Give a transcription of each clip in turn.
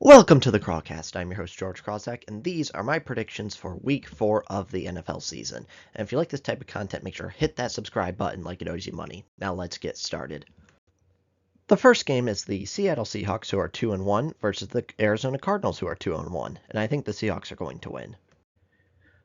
Welcome to the Crawlcast. I'm your host, George Krawczak, and these are my predictions for Week 4 of the NFL season. And if you like this type of content, make sure to hit that subscribe button like it owes you money. Now let's get started. The first game is the Seattle Seahawks, who are 2-1, versus the Arizona Cardinals, who are 2-1, and I think the Seahawks are going to win.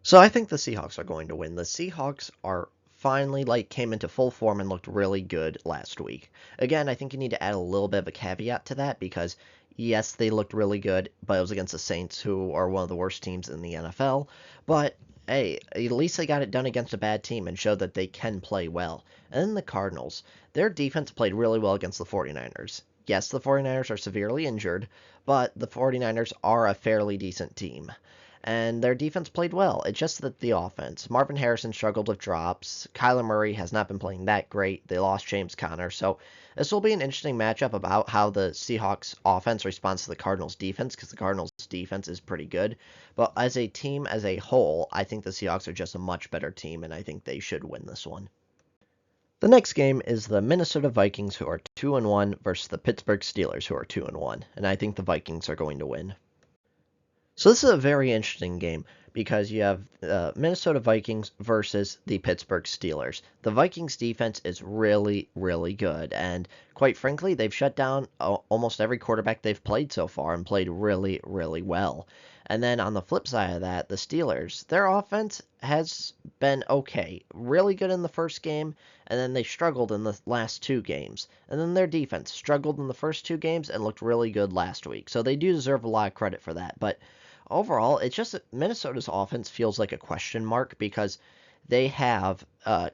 So I think the Seahawks are going to win. The Seahawks are finally came into full form and looked really good last week. Again, I think you need to add a little bit of a caveat to that because yes, they looked really good, but it was against the Saints, who are one of the worst teams in the NFL. But hey, at least they got it done against a bad team and showed that they can play well. And then the Cardinals, their defense played really well against the 49ers. Yes, the 49ers are severely injured, but the 49ers are a fairly decent team and their defense played well. It's just that the offense. Marvin Harrison struggled with drops. Kyler Murray has not been playing that great. They lost James Conner. So this will be an interesting matchup about how the Seahawks offense responds to the Cardinals defense, because the Cardinals defense is pretty good. But as a team as a whole, I think the Seahawks are just a much better team, and I think they should win this one. The next game is the Minnesota Vikings, who are 2-1, versus the Pittsburgh Steelers, who are 2-1, and I think the Vikings are going to win. So this is a very interesting game because you have Minnesota Vikings versus the Pittsburgh Steelers. The Vikings defense is really, really good, and quite frankly, they've shut down almost every quarterback they've played so far and played really, really well. And then on the flip side of that, the Steelers, their offense has been okay, really good in the first game, and then they struggled in the last two games. And then their defense struggled in the first two games and looked really good last week. So they do deserve a lot of credit for that. But overall, it's just that Minnesota's offense feels like a question mark because they have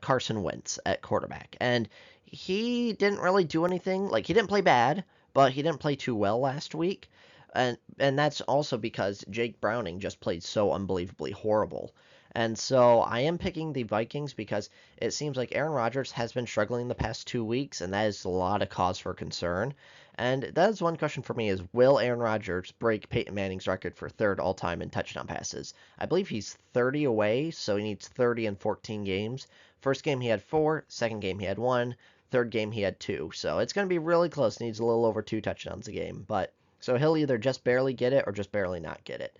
Carson Wentz at quarterback, and he didn't really do anything. Like, he didn't play bad, but he didn't play too well last week, and that's also because Jake Browning just played so unbelievably horrible. And so I am picking the Vikings because it seems like Aaron Rodgers has been struggling the past 2 weeks, and that is a lot of cause for concern. And that is one question for me is, will Aaron Rodgers break Peyton Manning's record for third all-time in touchdown passes? I believe he's 30 away, so he needs 30 in 14 games. First game he had 4, second game he had 1, third game he had 2. So it's going to be really close. Needs a little over 2 touchdowns a game. But so he'll either just barely get it or just barely not get it.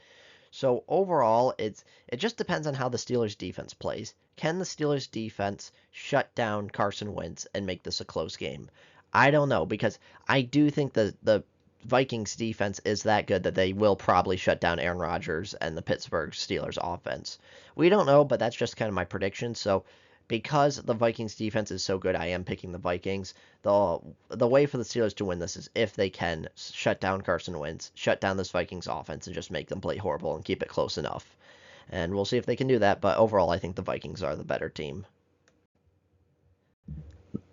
So overall, it just depends on how the Steelers defense plays. Can the Steelers defense shut down Carson Wentz and make this a close game? I don't know, because I do think the Vikings defense is that good that they will probably shut down Aaron Rodgers and the Pittsburgh Steelers offense. We don't know, but that's just kind of my prediction. So because the Vikings defense is so good, I am picking the Vikings. The way for the Steelers to win this is if they can shut down Carson Wentz, shut down this Vikings offense, and just make them play horrible and keep it close enough. And we'll see if they can do that, but overall, I think the Vikings are the better team.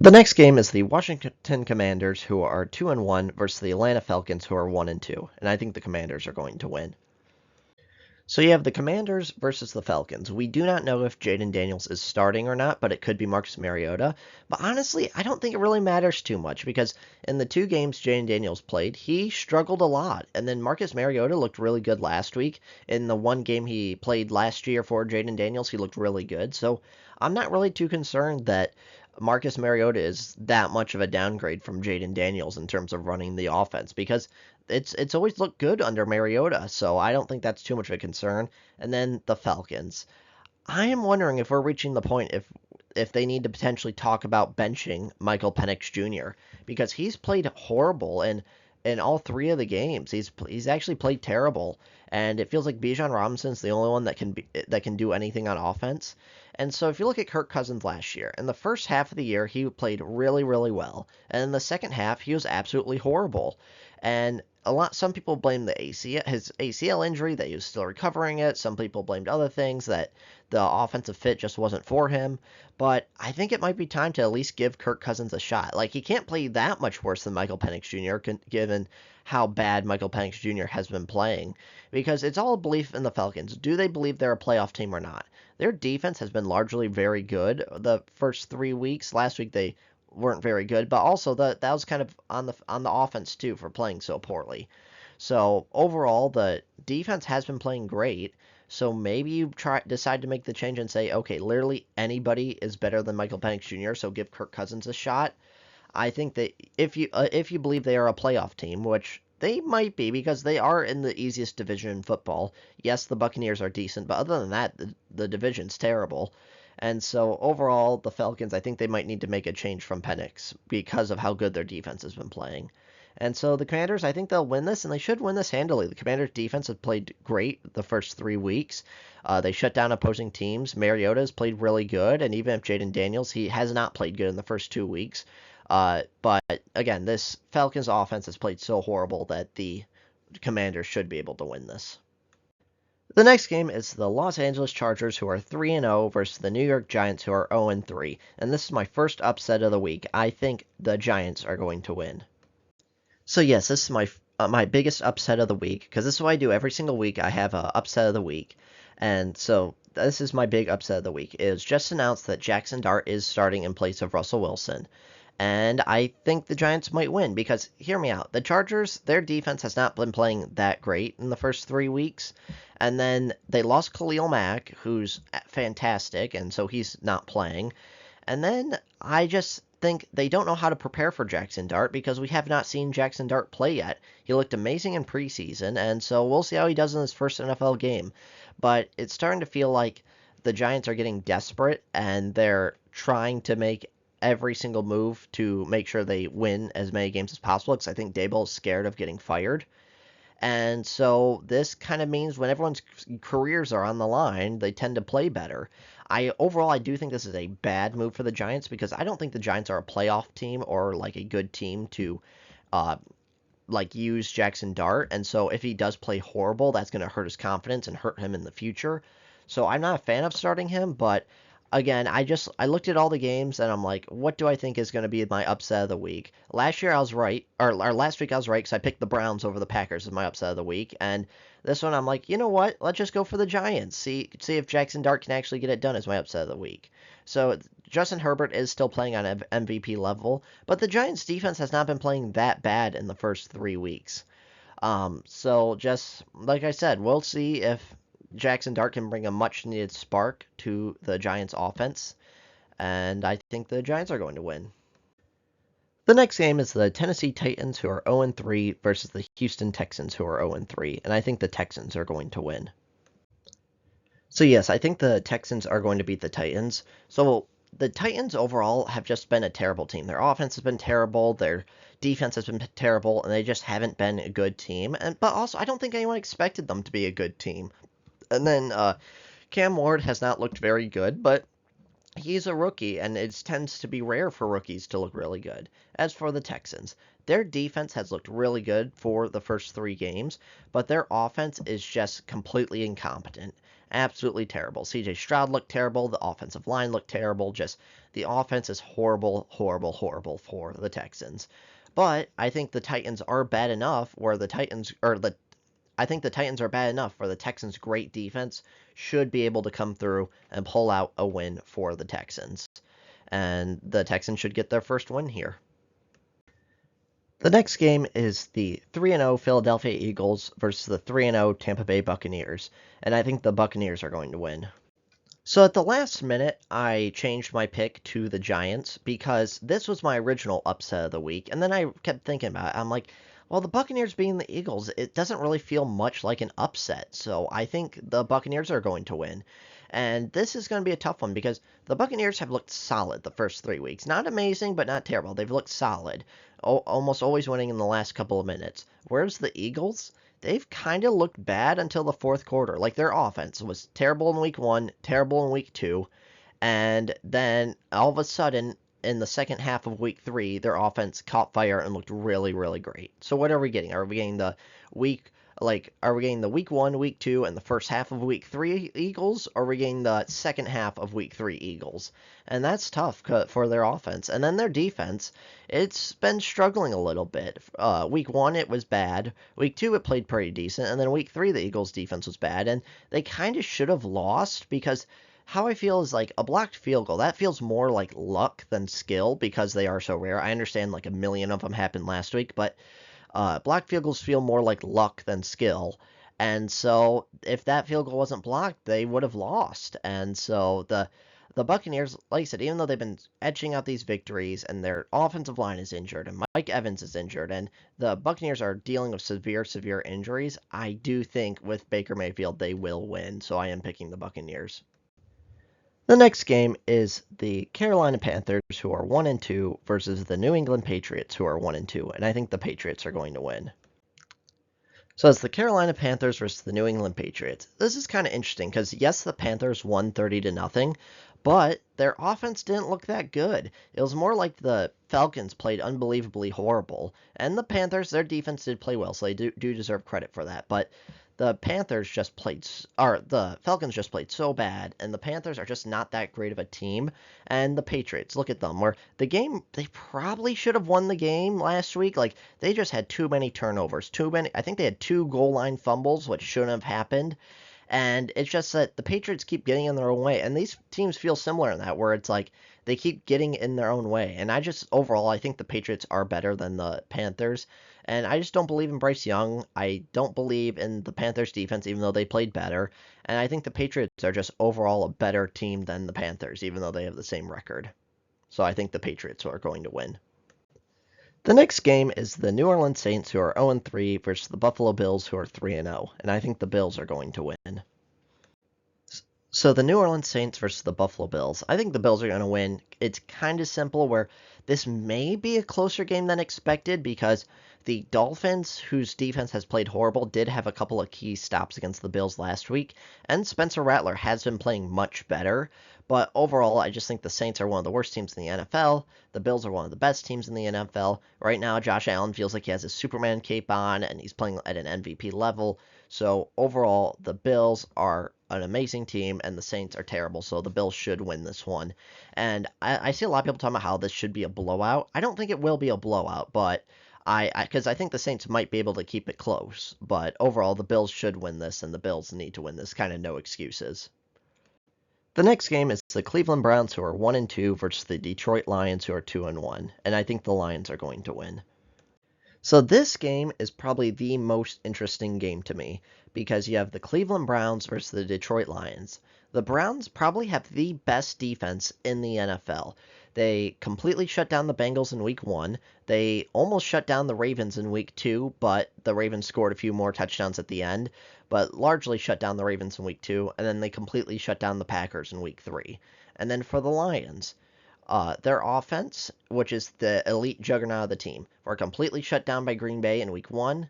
The next game is the Washington Commanders, who are 2-1, versus the Atlanta Falcons, who are 1-2, and I think the Commanders are going to win. So you have the Commanders versus the Falcons. We do not know if Jayden Daniels is starting or not, but it could be Marcus Mariota. But honestly, I don't think it really matters too much because in the 2 games Jayden Daniels played, he struggled a lot. And then Marcus Mariota looked really good last week. In the 1 game he played last year for Jayden Daniels, he looked really good. So I'm not really too concerned that Marcus Mariota is that much of a downgrade from Jayden Daniels in terms of running the offense because it's always looked good under Mariota, so I don't think that's too much of a concern. And then the Falcons. I am wondering if we're reaching the point if they need to potentially talk about benching Michael Penix Jr. because he's played horrible in all 3 of the games. He's actually played terrible, and it feels like Bijan Robinson's the only one that can do anything on offense. And so if you look at Kirk Cousins last year, in the first half of the year he played really, really well, and in the second half he was absolutely horrible. And some people blame his ACL injury, that he was still recovering it. Some people blamed other things, that the offensive fit just wasn't for him. But I think it might be time to at least give Kirk Cousins a shot. Like, he can't play that much worse than Michael Penix Jr., given how bad Michael Penix Jr. has been playing. Because it's all a belief in the Falcons. Do they believe they're a playoff team or not? Their defense has been largely very good the first 3 weeks. Last week they weren't very good, but also that was kind of on the offense too for playing so poorly. So overall, the defense has been playing great. So maybe you decide to make the change and say, okay, literally anybody is better than Michael Penix Jr., so give Kirk Cousins a shot. I think that if you believe they are a playoff team, which They might be because they are in the easiest division in football. Yes, the Buccaneers are decent, but other than that, the division's terrible. And so overall, the Falcons, I think they might need to make a change from Penix because of how good their defense has been playing. And so the Commanders, I think they'll win this, and they should win this handily. The Commanders' defense has played great the first 3 weeks. They shut down opposing teams. Mariota has played really good, and even if Jaden Daniels, he has not played good in the first 2 weeks. But again, this Falcons offense has played so horrible that the Commanders should be able to win this. The next game is the Los Angeles Chargers, who are 3-0, versus the New York Giants, who are 0-3. And this is my first upset of the week. I think the Giants are going to win. So yes, this is my biggest upset of the week, because this is what I do every single week. I have a upset of the week, and so this is my big upset of the week. It was just announced that Jackson Dart is starting in place of Russell Wilson, and I think the Giants might win because, hear me out, the Chargers, their defense has not been playing that great in the first 3 weeks, and then they lost Khalil Mack, who's fantastic, and so he's not playing, and then I just think they don't know how to prepare for Jackson Dart because we have not seen Jackson Dart play yet. He looked amazing in preseason, and so we'll see how he does in his first NFL game. But it's starting to feel like the Giants are getting desperate, and they're trying to make every single move to make sure they win as many games as possible, because I think Daboll is scared of getting fired. And so this kind of means when everyone's careers are on the line, they tend to play better. I do think this is a bad move for the Giants because I don't think the Giants are a playoff team or like a good team to uh like use Jackson Dart. And so if he does play horrible, that's going to hurt his confidence and hurt him in the future. So I'm not a fan of starting him, but again, I looked at all the games and I'm like, what do I think is going to be my upset of the week? Last year I was right, or last week I was right because I picked the Browns over the Packers as my upset of the week, and this one I'm like, you know what? Let's just go for the Giants. See if Jackson Dart can actually get it done as my upset of the week. So Justin Herbert is still playing on MVP level, but the Giants defense has not been playing that bad in the first 3 weeks. So just like I said, we'll see if Jackson Dart can bring a much needed spark to the Giants offense, and I think the Giants are going to win. The next game is the Tennessee Titans, who are 0-3, versus the Houston Texans, who are 0-3, and I think the Texans are going to win. So yes, I think the Texans are going to beat the Titans. So the Titans overall have just been a terrible team. Their offense has been terrible, their defense has been terrible, and they just haven't been a good team. But also, I don't think anyone expected them to be a good team. And then Cam Ward has not looked very good, but he's a rookie, and it tends to be rare for rookies to look really good. As for the Texans, their defense has looked really good for the first 3 games, but their offense is just completely incompetent. Absolutely terrible. CJ Stroud looked terrible. The offensive line looked terrible. Just the offense is horrible, horrible, horrible for the Texans. But I think the Titans are bad enough where I think the Titans are bad enough where the Texans' great defense should be able to come through and pull out a win for the Texans. And the Texans should get their first win here. The next game is the 3-0 Philadelphia Eagles versus the 3-0 Tampa Bay Buccaneers, and I think the Buccaneers are going to win. So at the last minute, I changed my pick to the Giants because this was my original upset of the week, and then I kept thinking about it. I'm like, well, the Buccaneers being the Eagles, it doesn't really feel much like an upset, so I think the Buccaneers are going to win. And this is going to be a tough one because the Buccaneers have looked solid the first 3 weeks. Not amazing, but not terrible. They've looked solid, almost always winning in the last couple of minutes. Whereas the Eagles, they've kind of looked bad until the fourth quarter. Like their offense was terrible in week 1, terrible in week 2, and then all of a sudden in the second half of week 3, their offense caught fire and looked really, really great. So what are we getting? Are we getting the week 1, week 2, and the first half of week 3 Eagles, or are we getting the second half of week 3 Eagles? And that's tough for their offense. And then their defense, it's been struggling a little bit. Week 1, it was bad. Week 2, it played pretty decent. And then week 3, the Eagles' defense was bad. And they kind of should have lost because how I feel is like a blocked field goal, that feels more like luck than skill because they are so rare. I understand like a million of them happened last week, but blocked field goals feel more like luck than skill. And so if that field goal wasn't blocked, they would have lost. And so The Buccaneers, like I said, even though they've been edging out these victories and their offensive line is injured and Mike Evans is injured and the Buccaneers are dealing with severe injuries, I do think with Baker Mayfield they will win, so I am picking the Buccaneers. The next game is the Carolina Panthers, who are 1-2, versus the New England Patriots, who are 1-2, and I think the Patriots are going to win. So it's the Carolina Panthers versus the New England Patriots. This is kind of interesting because yes, the Panthers won 30-0, but their offense didn't look that good. It was more like the Falcons played unbelievably horrible, and the Panthers, their defense did play well, so they do deserve credit for that. But the Falcons just played so bad, and the Panthers are just not that great of a team. And the Patriots, look at them, where they probably should have won the game last week. Like, they just had too many turnovers, I think they had 2 goal line fumbles, which shouldn't have happened. And it's just that the Patriots keep getting in their own way. And these teams feel similar in that, where it's like they keep getting in their own way. And overall, I think the Patriots are better than the Panthers. And I just don't believe in Bryce Young. I don't believe in the Panthers defense, even though they played better. And I think the Patriots are just overall a better team than the Panthers, even though they have the same record. So I think the Patriots are going to win. The next game is the New Orleans Saints, who are 0-3, versus the Buffalo Bills, who are 3-0, and I think the Bills are going to win. So the New Orleans Saints versus the Buffalo Bills. I think the Bills are going to win. It's kind of simple, where this may be a closer game than expected because the Dolphins, whose defense has played horrible, did have a couple of key stops against the Bills last week, and Spencer Rattler has been playing much better. But overall, I just think the Saints are one of the worst teams in the NFL. The Bills are one of the best teams in the NFL. Right now, Josh Allen feels like he has his Superman cape on, and he's playing at an MVP level. So overall, the Bills are an amazing team, and the Saints are terrible, so the Bills should win this one. And I see a lot of people talking about how this should be a blowout. I don't think it will be a blowout, but because I think the Saints might be able to keep it close. But overall, the Bills should win this, and the Bills need to win this. Kind of no excuses. The next game is the Cleveland Browns, who are 1-2, versus the Detroit Lions, who are 2-1, and I think the Lions are going to win. So this game is probably the most interesting game to me because you have the Cleveland Browns versus the Detroit Lions. The Browns probably have the best defense in the NFL. They completely shut down the Bengals in week 1. They almost shut down the Ravens in week 2, but the Ravens scored a few more touchdowns at the end, but largely shut down the Ravens in week 2, and then they completely shut down the Packers in week 3. And then for the Lions, their offense, which is the elite juggernaut of the team, were completely shut down by Green Bay in week 1,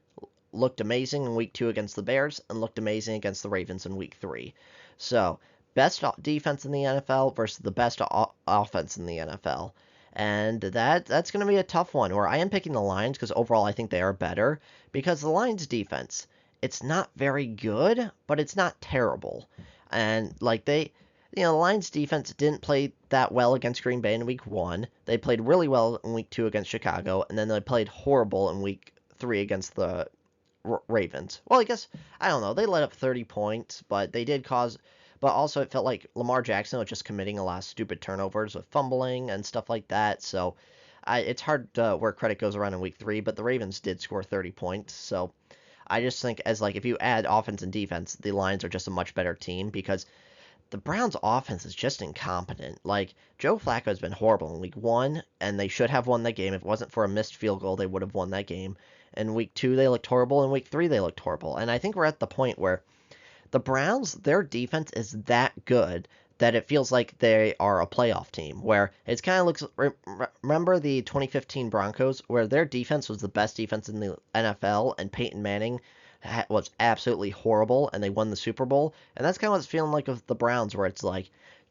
looked amazing in week 2 against the Bears, and looked amazing against the Ravens in week 3. So, best defense in the NFL versus the best offense in the NFL. And that's going to be a tough one, where I am picking the Lions because overall I think they are better, because the Lions defense, it's not very good, but it's not terrible. And like the Lions defense didn't play that well against Green Bay in week 1. They played really well in week 2 against Chicago, and then they played horrible in week 3 against the Ravens. Well, I don't know. They let up 30 points, but also it felt like Lamar Jackson was just committing a lot of stupid turnovers with fumbling and stuff like that. So it's hard where credit goes around in week 3, but the Ravens did score 30 points. So I just think if you add offense and defense, the Lions are just a much better team because the Browns' offense is just incompetent. Like, Joe Flacco has been horrible in week 1, and they should have won that game. If it wasn't for a missed field goal, they would have won that game. In week 2, they looked horrible. In week 3, they looked horrible. And I think we're at the point where the Browns, their defense is that good that it feels like they are a playoff team, where it kind of looks... Remember the 2015 Broncos, where their defense was the best defense in the NFL, and Peyton Manning was absolutely horrible, and they won the Super Bowl. And that's kind of what it's feeling like with the Browns, where it's like,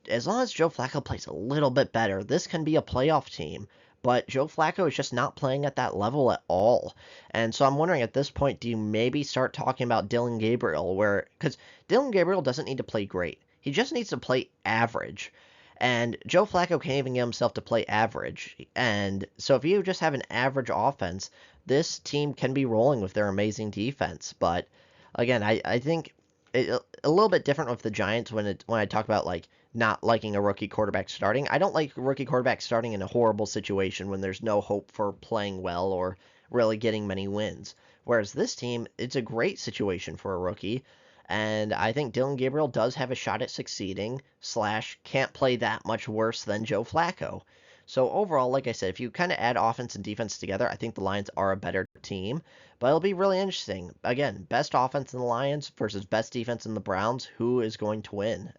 as long as Joe Flacco plays a little bit better, this can be a playoff team. But Joe Flacco is just not playing at that level at all. And so I'm wondering at this point, do you maybe start talking about Dillon Gabriel? Because Dillon Gabriel doesn't need to play great. He just needs to play average. And Joe Flacco can't even get himself to play average. And so if you just have an average offense, this team can be rolling with their amazing defense. But again, I think a little bit different with the Giants when I talk about like not liking a rookie quarterback starting. I don't like a rookie quarterback starting in a horrible situation when there's no hope for playing well or really getting many wins. Whereas this team, it's a great situation for a rookie. And I think Dylan Gabriel does have a shot at succeeding, slash, can't play that much worse than Joe Flacco. So overall, like I said, if you kind of add offense and defense together, I think the Lions are a better team. But it'll be really interesting. Again, best offense in the Lions versus best defense in the Browns. Who is going to win?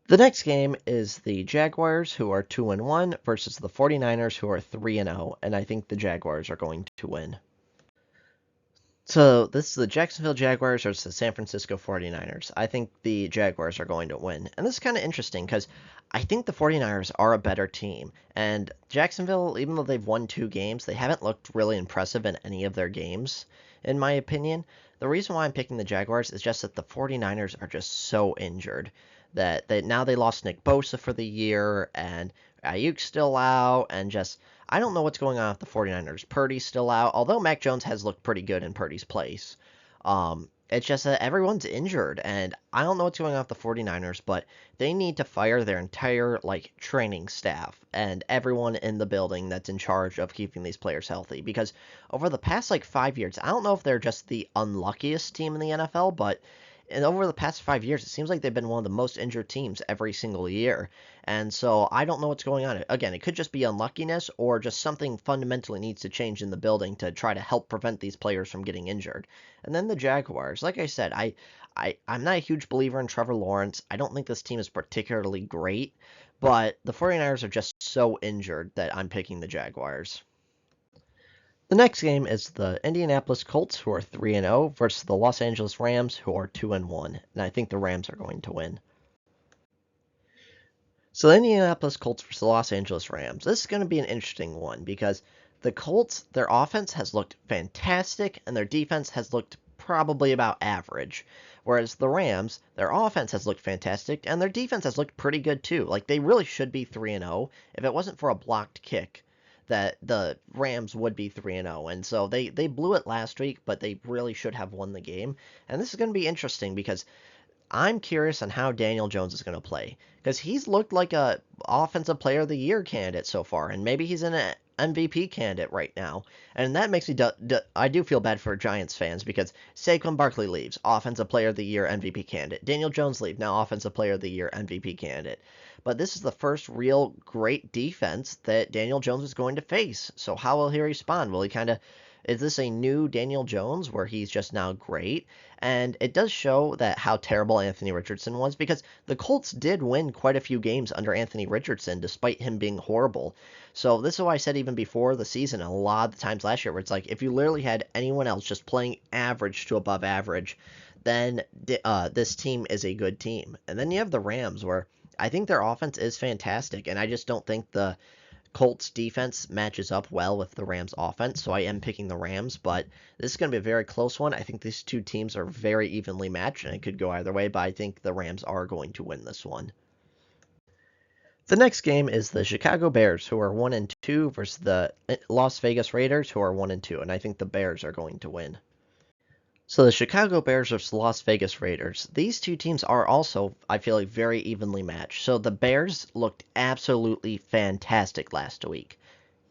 The next game is the Jaguars, who are 2-1, versus the 49ers, who are 3-0, and I think the Jaguars are going to win. So this is the Jacksonville Jaguars versus the San Francisco 49ers. I think the Jaguars are going to win. And this is kind of interesting because I think the 49ers are a better team. And Jacksonville, even though they've won 2 games, they haven't looked really impressive in any of their games, in my opinion. The reason why I'm picking the Jaguars is just that the 49ers are just so injured that now they lost Nick Bosa for the year, and Ayuk's still out, and just I don't know what's going on with the 49ers. Purdy's still out, although Mac Jones has looked pretty good in Purdy's place. It's just that everyone's injured, and I don't know what's going on with the 49ers, but they need to fire their entire training staff and everyone in the building that's in charge of keeping these players healthy. Because over the past 5 years, I don't know if they're just the unluckiest team in the NFL, but over the past 5 years, it seems like they've been one of the most injured teams every single year. And so I don't know what's going on. Again, it could just be unluckiness or just something fundamentally needs to change in the building to try to help prevent these players from getting injured. And then the Jaguars. Like I said, I'm not a huge believer in Trevor Lawrence. I don't think this team is particularly great, but the 49ers are just so injured that I'm picking the Jaguars. The next game is the Indianapolis Colts, who are 3-0, versus the Los Angeles Rams, who are 2-1, and I think the Rams are going to win. So the Indianapolis Colts versus the Los Angeles Rams. This is going to be an interesting one because the Colts, their offense has looked fantastic, and their defense has looked probably about average. Whereas the Rams, their offense has looked fantastic, and their defense has looked pretty good too. They really should be 3-0 if it wasn't for a blocked kick that the Rams would be 3-0. And so they blew it last week, but they really should have won the game. And this is going to be interesting because I'm curious on how Daniel Jones is going to play because he's looked like a offensive player of the year candidate so far, and maybe he's an MVP candidate right now. And that makes me I do feel bad for Giants fans because Saquon Barkley leaves, offensive player of the year MVP candidate. Daniel Jones leaves, now offensive player of the year MVP candidate. But this is the first real great defense that Daniel Jones is going to face. So how will he respond? Will he is this a new Daniel Jones where he's just now great? And it does show that how terrible Anthony Richardson was because the Colts did win quite a few games under Anthony Richardson despite him being horrible. So this is why I said even before the season, a lot of the times last year, where it's if you literally had anyone else just playing average to above average, then this team is a good team. And then you have the Rams where I think their offense is fantastic, and I just don't think the Colts defense matches up well with the Rams offense, so I am picking the Rams, but this is going to be a very close one. I think these two teams are very evenly matched, and it could go either way, but I think the Rams are going to win this one. The next game is the Chicago Bears, who are 1-2, versus the Las Vegas Raiders, who are 1-2, and I think the Bears are going to win. So the Chicago Bears versus the Las Vegas Raiders. These two teams are also, I feel very evenly matched. So the Bears looked absolutely fantastic last week.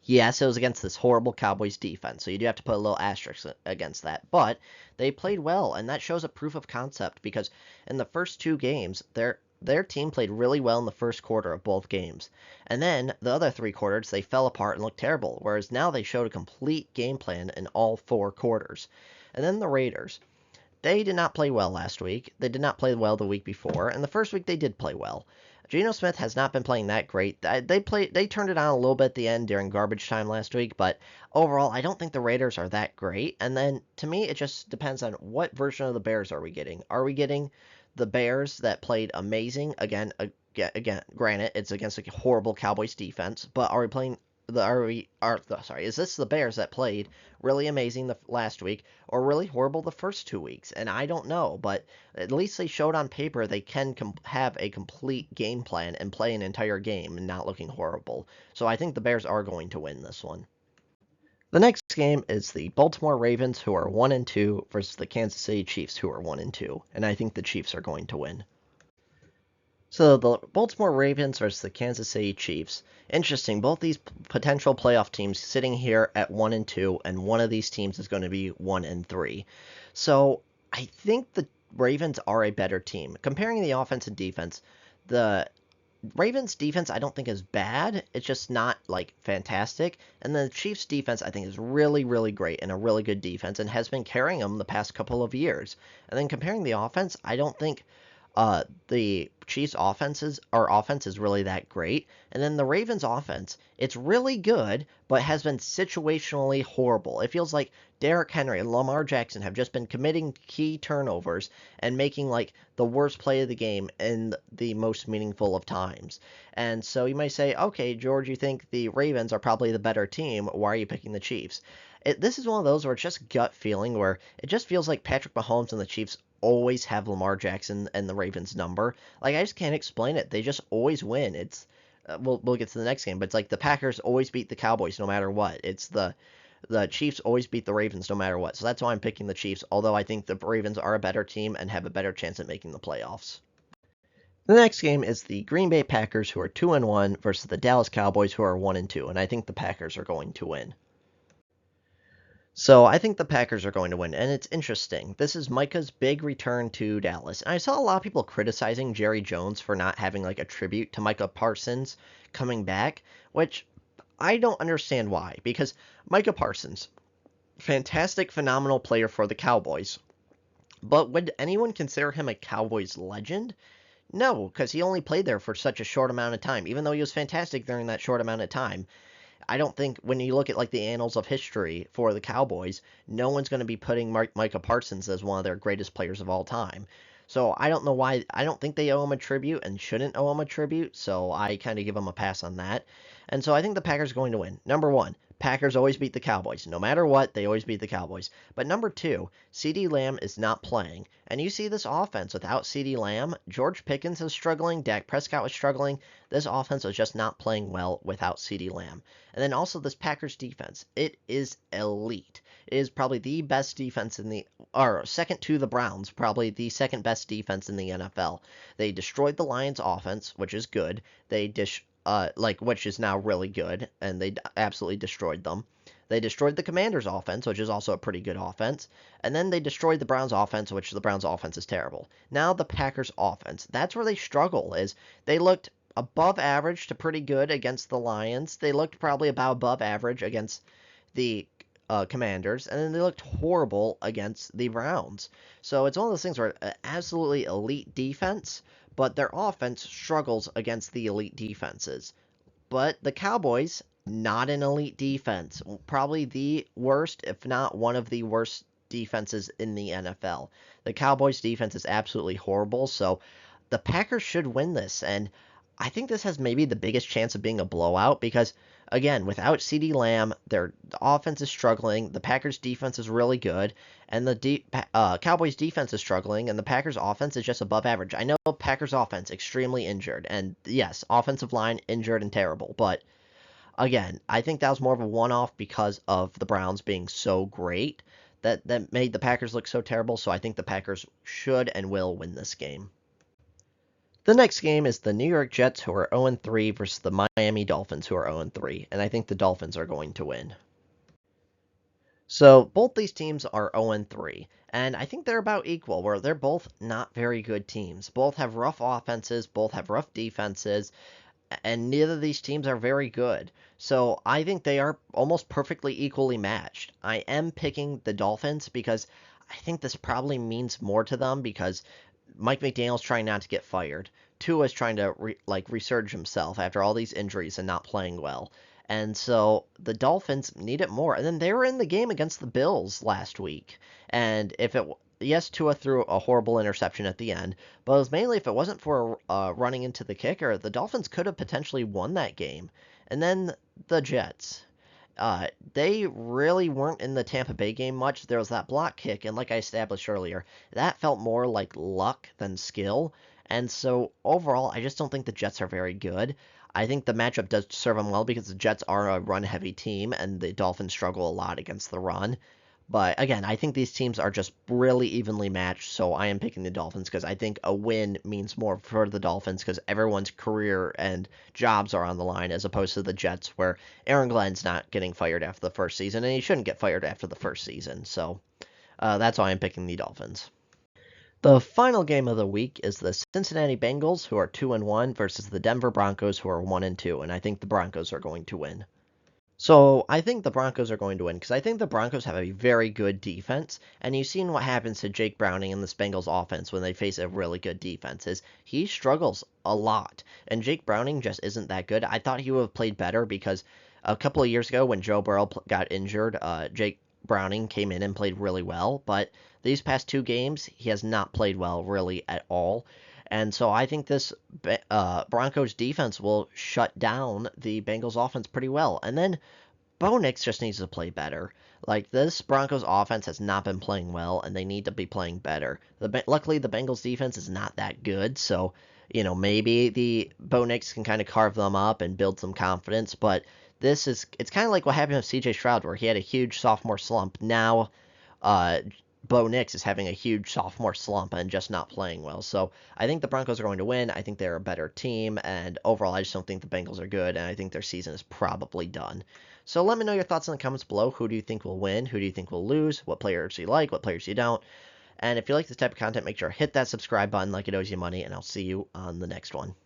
Yes, it was against this horrible Cowboys defense, so you do have to put a little asterisk against that. But they played well, and that shows a proof of concept because in the first 2 games, their team played really well in the first quarter of both games. And then the other 3 quarters, they fell apart and looked terrible, whereas now they showed a complete game plan in all 4 quarters. And then the Raiders. They did not play well last week. They did not play well the week before. And the first week they did play well. Geno Smith has not been playing that great. They turned it on a little bit at the end during garbage time last week, but overall I don't think the Raiders are that great. And then to me it just depends on what version of the Bears are we getting. Are we getting the Bears that played amazing again, granted it's against a horrible Cowboys defense, but are we playing is this the Bears that played really amazing the last week or really horrible the first 2 weeks? And I don't know, but at least they showed on paper they can have a complete game plan and play an entire game and not looking horrible. So I think the Bears are going to win this one. The next game is the Baltimore Ravens, who are 1-2, versus the Kansas City Chiefs, who are 1-2, and I think the Chiefs are going to win. So the Baltimore Ravens versus the Kansas City Chiefs. Interesting, both these potential playoff teams sitting here at 1-2, and one of these teams is going to be 1-3. So I think the Ravens are a better team. Comparing the offense and defense, the Ravens defense I don't think is bad. It's just not like fantastic. And the Chiefs defense I think is really, really great and a really good defense and has been carrying them the past couple of years. And then comparing the offense, I don't think the Chiefs offense is really that great. And then the Ravens offense, it's really good, but has been situationally horrible. It feels like Derrick Henry and Lamar Jackson have just been committing key turnovers and making like the worst play of the game in the most meaningful of times. And so you might say, okay, George, you think the Ravens are probably the better team. Why are you picking the Chiefs? This is one of those where it's just gut feeling, where it just feels like Patrick Mahomes and the Chiefs always have Lamar Jackson and the Ravens number. Like, I just can't explain it. They just always win. It's we'll get to the next game, but it's like the Packers always beat the Cowboys no matter what. It's the Chiefs always beat the Ravens no matter what. So that's why I'm picking the Chiefs, although I think the Ravens are a better team and have a better chance at making the playoffs. The next game is the Green Bay Packers, who are 2-1, versus the Dallas Cowboys, who are 1-2, and I think the Packers are going to win. So I think the Packers are going to win, and it's interesting. This is Micah's big return to Dallas. And I saw a lot of people criticizing Jerry Jones for not having like a tribute to Micah Parsons coming back, which I don't understand why. Because Micah Parsons, fantastic, phenomenal player for the Cowboys. But would anyone consider him a Cowboys legend? No, because he only played there for such a short amount of time, even though he was fantastic during that short amount of time. I don't think when you look at like the annals of history for the Cowboys, no one's going to be putting Micah Parsons as one of their greatest players of all time. So I don't know why. I don't think they owe him a tribute and shouldn't owe him a tribute. So I kind of give him a pass on that. And so I think the Packers are going to win. Number one, Packers always beat the Cowboys. No matter what, they always beat the Cowboys. But number two, CeeDee Lamb is not playing. And you see this offense without CeeDee Lamb. George Pickens is struggling. Dak Prescott was struggling. This offense was just not playing well without CeeDee Lamb. And then also this Packers defense. It is elite. It is probably the best defense or second to the Browns, probably the second best defense in the NFL. They destroyed the Lions offense, which is good. Which is now really good, and they absolutely destroyed them. They destroyed the Commanders' offense, which is also a pretty good offense, and then they destroyed the Browns' offense, which the Browns' offense is terrible. Now the Packers' offense, that's where they struggle, is they looked above average to pretty good against the Lions. They looked probably about above average against the Commanders, and then they looked horrible against the Browns. So it's one of those things where absolutely elite defense, but their offense struggles against the elite defenses. But the Cowboys, not an elite defense. Probably the worst, if not one of the worst defenses in the NFL. The Cowboys defense is absolutely horrible, so the Packers should win this, and I think this has maybe the biggest chance of being a blowout because, again, without CeeDee Lamb, the offense is struggling. The Packers' defense is really good, and the Cowboys' defense is struggling, and the Packers' offense is just above average. I know Packers' offense extremely injured, and yes, offensive line injured and terrible, but again, I think that was more of a one-off because of the Browns being so great that made the Packers look so terrible. So I think the Packers should and will win this game. The next game is the New York Jets, who are 0-3, versus the Miami Dolphins, who are 0-3, and I think the Dolphins are going to win. So both these teams are 0-3, and I think they're about equal, where they're both not very good teams. Both have rough offenses, both have rough defenses, and neither of these teams are very good. So I think they are almost perfectly equally matched. I am picking the Dolphins because I think this probably means more to them because Mike McDaniel's trying not to get fired. Tua's trying to resurge himself after all these injuries and not playing well. And so the Dolphins need it more. And then they were in the game against the Bills last week. And yes, Tua threw a horrible interception at the end, but it was mainly if it wasn't for running into the kicker, the Dolphins could have potentially won that game. And then the Jets. They really weren't in the Tampa Bay game much. There was that block kick, and like I established earlier, that felt more like luck than skill. And so overall, I just don't think the Jets are very good. I think the matchup does serve them well because the Jets are a run-heavy team, and the Dolphins struggle a lot against the run. But again, I think these teams are just really evenly matched, so I am picking the Dolphins because I think a win means more for the Dolphins because everyone's career and jobs are on the line as opposed to the Jets where Aaron Glenn's not getting fired after the first season, and he shouldn't get fired after the first season. So that's why I'm picking the Dolphins. The final game of the week is the Cincinnati Bengals, who are 2-1, versus the Denver Broncos, who are 1-2, and I think the Broncos are going to win. So I think the Broncos are going to win because I think the Broncos have a very good defense, and you've seen what happens to Jake Browning in this Bengals offense when they face a really good defense. Is he struggles a lot, and Jake Browning just isn't that good. I thought he would have played better because a couple of years ago when Joe Burrow got injured, Jake Browning came in and played really well, but these past 2 games he has not played well really at all. And so I think this Broncos defense will shut down the Bengals offense pretty well. And then Bo Nix just needs to play better. Like, this Broncos offense has not been playing well, and they need to be playing better. Luckily, the Bengals defense is not that good, so maybe the Bo Nix can kind of carve them up and build some confidence. But it's kind of like what happened with C.J. Stroud, where he had a huge sophomore slump. Now, uh, Bo Nix is having a huge sophomore slump and just not playing well. So I think the Broncos are going to win. I think they're a better team, and overall, I just don't think the Bengals are good, and I think their season is probably done. So let me know your thoughts in the comments below. Who do you think will win? Who do you think will lose? What players you like? What players you don't? And if you like this type of content, make sure to hit that subscribe button like it owes you money, and I'll see you on the next one.